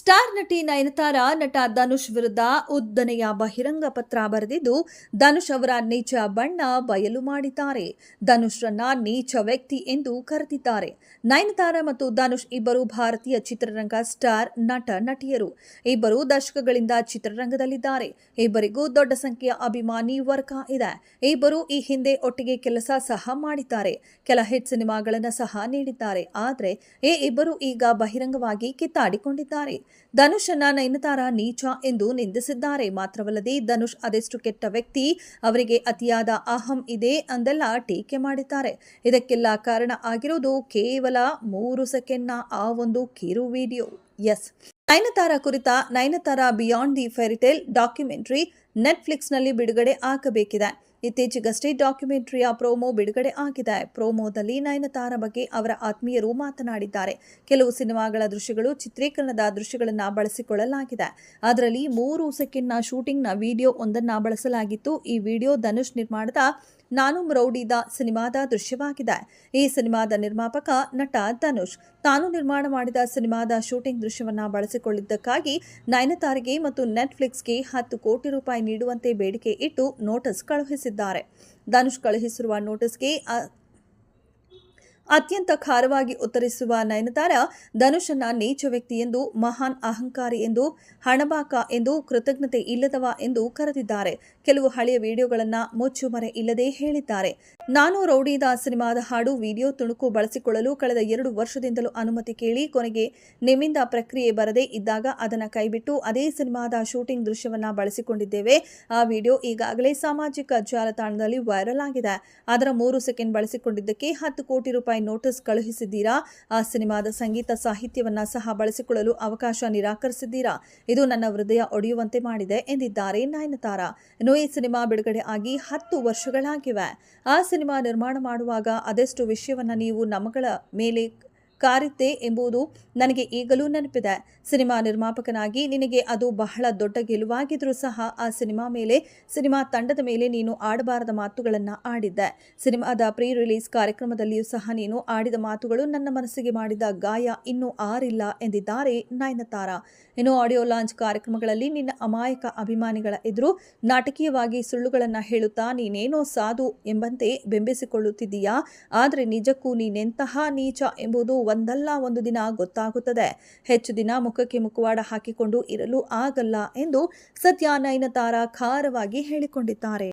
Star ನಟಿ ನಯನತಾರ ನಟ ಧನುಷ್ ವಿರುದ್ಧ ಉದ್ದನೆಯ ಬಹಿರಂಗ ಪತ್ರ ಬರೆದಿದ್ದು ಧನುಷ್ ಅವರ ನೀಚ ಬಣ್ಣ ಬಯಲು ಮಾಡಿದ್ದಾರೆ. ಧನುಷ್ರನ್ನ ನೀಚ ವ್ಯಕ್ತಿ ಎಂದು ಕರೆದಿದ್ದಾರೆ. ನಯನತಾರ ಮತ್ತು ಧನುಷ್ ಇಬ್ಬರು ಭಾರತೀಯ ಚಿತ್ರರಂಗ ಸ್ಟಾರ್ ನಟ ನಟಿಯರು. ಇಬ್ಬರು ದಶಕಗಳಿಂದ ಚಿತ್ರರಂಗದಲ್ಲಿದ್ದಾರೆ. ಇಬ್ಬರಿಗೂ ದೊಡ್ಡ ಸಂಖ್ಯೆಯ ಅಭಿಮಾನಿ ವರ್ಗ ಇದೆ. ಇಬ್ಬರು ಈ ಹಿಂದೆ ಒಟ್ಟಿಗೆ ಕೆಲಸ ಸಹ ಮಾಡಿದ್ದಾರೆ. ಕೆಲ ಹಿಟ್ ಸಿನಿಮಾಗಳನ್ನು ಸಹ ನೀಡಿದ್ದಾರೆ. ಆದರೆ ಈ ಇಬ್ಬರು ಈಗ ಬಹಿರಂಗವಾಗಿ ಕಿತ್ತಾಡಿಕೊಂಡಿದ್ದಾರೆ. ಧನುಷನ್ನ ನಯನತಾರ ನೀಚ ಎಂದು ನಿಂದಿಸಿದ್ದಾರೆ. ಮಾತ್ರವಲ್ಲದೆ ಧನುಷ್ ಅದೆಷ್ಟು ಕೆಟ್ಟ ವ್ಯಕ್ತಿ, ಅವರಿಗೆ ಅತಿಯಾದ ಅಹಂ ಇದೆ ಅಂದೆಲ್ಲ ಟೀಕೆ ಮಾಡಿದ್ದಾರೆ. ಇದಕ್ಕೆಲ್ಲ ಕಾರಣ ಆಗಿರುವುದು ಕೇವಲ 3 ಸೆಕೆಂಡ್ನ ಆ ಒಂದು ಕಿರು ವಿಡಿಯೋ. ಎಸ್, ನಯನತಾರ ಕುರಿತ Nayanthara beyond the fairy tale documentary ನೆಟ್ಫ್ಲಿಕ್ಸ್ನಲ್ಲಿ ಬಿಡುಗಡೆ ಆಗಬೇಕಿದೆ. ಇತ್ತೀಚೆಗಷ್ಟೇ ಡಾಕ್ಯುಮೆಂಟರಿಯ ಪ್ರೋಮೋ ಬಿಡುಗಡೆ ಆಗಿದೆ. ಪ್ರೋಮೋದಲ್ಲಿ ನಯನತಾರ ಬಗ್ಗೆ ಅವರ ಆತ್ಮೀಯರು ಮಾತನಾಡಿದ್ದಾರೆ. ಕೆಲವು ಸಿನಿಮಾಗಳ ದೃಶ್ಯಗಳು, ಚಿತ್ರೀಕರಣದ ದೃಶ್ಯಗಳನ್ನು ಬಳಸಿಕೊಳ್ಳಲಾಗಿದೆ. ಅದರಲ್ಲಿ 3 ಸೆಕೆಂಡ್ನ ಶೂಟಿಂಗ್ನ ವಿಡಿಯೋ ಒಂದನ್ನು ಬಳಸಲಾಗಿತ್ತು. ಈ ವಿಡಿಯೋ ಧನುಷ್ ನಿರ್ಮಾಣದ ನಾನು ರೌಡಿದ ಸಿನಿಮಾದ ದೃಶ್ಯವಾಗಿದೆ. ಈ ಸಿನಿಮಾದ ನಿರ್ಮಾಪಕ ನಟ ಧನುಷ್ ತಾನು ನಿರ್ಮಾಣ ಮಾಡಿದ ಸಿನಿಮಾದ ಶೂಟಿಂಗ್ ದೃಶ್ಯವನ್ನು ಬಳಸಿಕೊಳ್ಳಿದ್ದಕ್ಕಾಗಿ ನಯನತಾರಿಗೆ ಮತ್ತು ನೆಟ್ಫ್ಲಿಕ್ಸ್ಗೆ 10 ಕೋಟಿ ರೂಪಾಯಿ ನೀಡುವಂತೆ ಬೇಡಿಕೆ ಇಟ್ಟು ನೋಟಿಸ್ ಕಳುಹಿಸಿದ್ದಾರೆ. ಧನುಷ್ ಕಳುಹಿಸಿರುವ ನೋಟಿಸ್ಗೆ ಅತ್ಯಂತ ಖಾರವಾಗಿ ಉತ್ತರಿಸುವ ನಯನತಾರ ಧನುಷನ್ನ ನೀಚ ವ್ಯಕ್ತಿ ಎಂದು, ಮಹಾನ್ ಅಹಂಕಾರಿ ಎಂದು, ಹಣಬಾಕ ಎಂದು, ಕೃತಜ್ಞತೆ ಇಲ್ಲದವ ಎಂದು ಕರೆದಿದ್ದಾರೆ. ಕೆಲವು ಹಳೆಯ ವಿಡಿಯೋಗಳನ್ನು ಮುಚ್ಚುಮರೆ ಇಲ್ಲದೆ ಹೇಳಿದ್ದಾರೆ. ನಾನು ರೌಡಿದ ಸಿನಿಮಾದ ಹಾಡು ವಿಡಿಯೋ ತುಣುಕು ಬಳಸಿಕೊಳ್ಳಲು ಕಳೆದ 2 ವರ್ಷದಿಂದಲೂ ಅನುಮತಿ ಕೇಳಿ ಕೊನೆಗೆ ನಿಮ್ಮಿಂದ ಪ್ರಕ್ರಿಯೆ ಬರದೇ ಇದ್ದಾಗ ಅದನ್ನು ಕೈಬಿಟ್ಟು ಅದೇ ಸಿನಿಮಾದ ಶೂಟಿಂಗ್ ದೃಶ್ಯವನ್ನು ಬಳಸಿಕೊಂಡಿದ್ದೇವೆ. ಆ ವಿಡಿಯೋ ಈಗಾಗಲೇ ಸಾಮಾಜಿಕ ಜಾಲತಾಣದಲ್ಲಿ ವೈರಲ್ ಆಗಿದೆ. ಅದರ 3 ಸೆಕೆಂಡ್ ಬಳಸಿಕೊಂಡಿದ್ದಕ್ಕೆ 10 ಕೋಟಿ ರೂಪಾಯಿ ನೋಟಿಸ್ ಕಳುಹಿಸಿದ್ದೀರಾ. ಆ ಸಿನಿಮಾದ ಸಂಗೀತ ಸಾಹಿತ್ಯವನ್ನ ಸಹ ಬಳಸಿಕೊಳ್ಳಲು ಅವಕಾಶ ನಿರಾಕರಿಸಿದ್ದೀರಾ. ಇದು ನನ್ನ ಹೃದಯ ಒಡೆಯುವಂತೆ ಮಾಡಿದೆ ಎಂದಿದ್ದಾರೆ ನಯನತಾರ. ಇನ್ನು ಈ ಸಿನಿಮಾ ಬಿಡುಗಡೆ ಆಗಿ 10 ವರ್ಷಗಳಾಗಿವೆ. ಆ ಸಿನಿಮಾ ನಿರ್ಮಾಣ ಮಾಡುವಾಗ ಅದೆಷ್ಟು ವಿಷಯವನ್ನ ನೀವು ನಮ್ಮಗಳ ಮೇಲೆ ಕಾರಿದ್ದೆ ಎಂಬುದು ನನಗೆ ಈಗಲೂ ನೆನಪಿದೆ. ಸಿನಿಮಾ ನಿರ್ಮಾಪಕನಾಗಿ ನಿನಗೆ ಅದು ಬಹಳ ದೊಡ್ಡ ಗೆಲುವಾಗಿದ್ರೂ ಸಹ ಆ ಸಿನಿಮಾ ತಂಡದ ಮೇಲೆ ನೀನು ಆಡಬಾರದ ಮಾತುಗಳನ್ನು ಆಡಿದ್ದೆ. ಸಿನಿಮಾದ ಪ್ರೀ ರಿಲೀಸ್ ಕಾರ್ಯಕ್ರಮದಲ್ಲಿಯೂ ಸಹ ನೀನು ಆಡಿದ ಮಾತುಗಳು ನನ್ನ ಮನಸ್ಸಿಗೆ ಮಾಡಿದ ಗಾಯ ಇನ್ನೂ ಆರಿಲ್ಲ ಎಂದಿದ್ದಾರೆ ನಯನತಾರ. ಇನ್ನು ಆಡಿಯೋ ಲಾಂಚ್ ಕಾರ್ಯಕ್ರಮಗಳಲ್ಲಿ ನಿನ್ನ ಅಮಾಯಕ ಅಭಿಮಾನಿಗಳ ಎದುರು ನಾಟಕೀಯವಾಗಿ ಸುಳ್ಳುಗಳನ್ನು ಹೇಳುತ್ತಾ ನೀನೇನೋ ಸಾಧು ಎಂಬಂತೆ ಬಿಂಬಿಸಿಕೊಳ್ಳುತ್ತಿದ್ದೀಯಾ. ಆದರೆ ನಿಜಕ್ಕೂ ನೀನೆಂತಹ ನೀಚ ಎಂಬುದು ಒಂದಲ್ಲ ಒಂದು ದಿನ ಗೊತ್ತಾಗುತ್ತದೆ. ಹೆಚ್ಚು ದಿನ ಮುಖಕ್ಕೆ ಮುಖವಾಡ ಹಾಕಿಕೊಂಡು ಇರಲು ಆಗಲ್ಲ ಎಂದು ಸದ್ಯ ನಯನತಾರ ಖಾರವಾಗಿ ಹೇಳಿಕೊಂಡಿದ್ದಾರೆ.